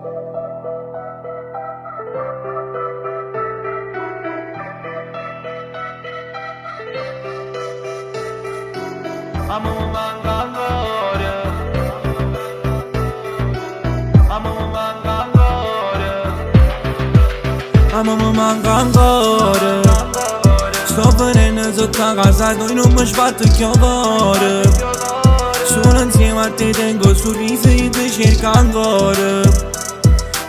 Amo mi manca ancora. Amo mi manca ancora. Amo mi manca ancora. Sto venendo sotto a casa, noi non mi sbatto più cuore. Sono insieme a te, tengo sorrisi e ti cerco ancora.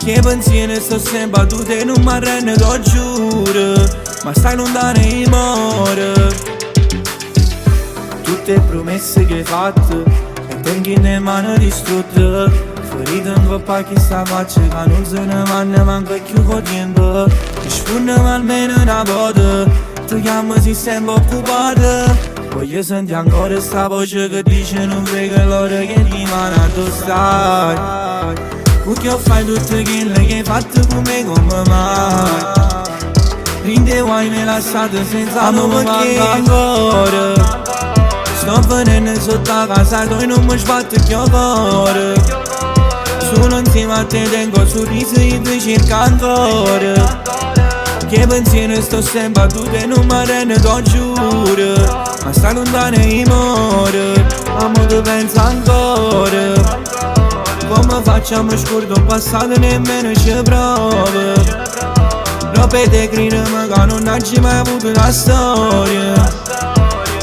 Che pensieri sto sempre a tu, te non mi arrendo, lo giuro. Ma stai lontano e muore. Tutte promesse che hai fatto e tengo in mano distrutte. Ferite in coppa che sta faccia, che non se ne vanno manco più con tempo. Mi spunno almeno una volta, ti chiamo se sempre occupata. Voglio sentire ancora sta voce che dice non frega l'ora che rimane a tu stai. Perché fai tutte quelle che hai fatto con me come mai? Rinde vuoi me lasciate senza nome manca ancora. Sto venendo sotto a casa, noi non mi sbatto più cuore. Sono insieme a te, tengo sorrisi e ti cerco ancora. Che pensieri sto sempre a tu, te non mi arrendo, lo giuro. Ma stai lontano e muore. Amo ti penso ancora. Come facciamo scordo un passato nemmeno ci provo. Robe te gridano che non hai mai avuto una storia.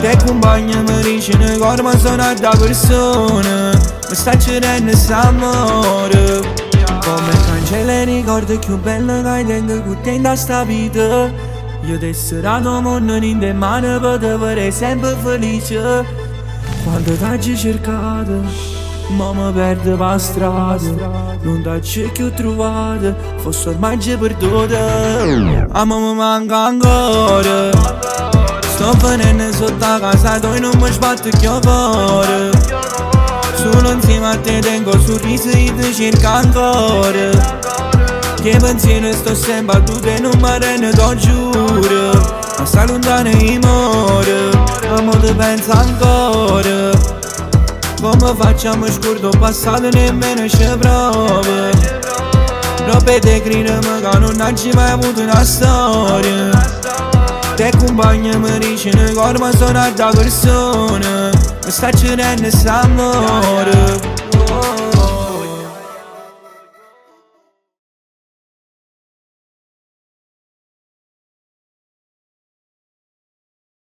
Te compagna mi dice che corpo sono da persona. Mi sta cercando quest'amore. Come cancella i ricordi più belli che hai dentro con te in sta vita. Io ti serato mondo in te mani per te vedere sempre felice. Quando t'hai cercato, ma mi perdo per la strada. Non t'hai più trovato, forse ormai ci perduta. Amo mi manca ancora. Sto venendo sotto a casa, noi non mi sbatto più cuore. Sono insieme a te, tengo sorrisi e ti cerco ancora. Che pensieri sto sempre a tu, te non mi arrendo, lo giuro. Ma stai lontano e muore. Amo ti penso ancora. Come facciamo scordo un passato nemmeno ci provo. Robe te gridano che non hai mai avuto una storia. Te compagna mi dice che corpo sono da persona. Mi sta cercando quest'amore.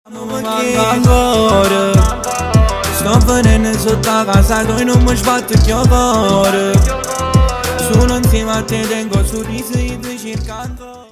Amo mi manca ancora. Sto venendo sotto a casa, noi non mi sbatto più cuore. Sono insieme a te, tengo sorrisi e ti cerco ancora.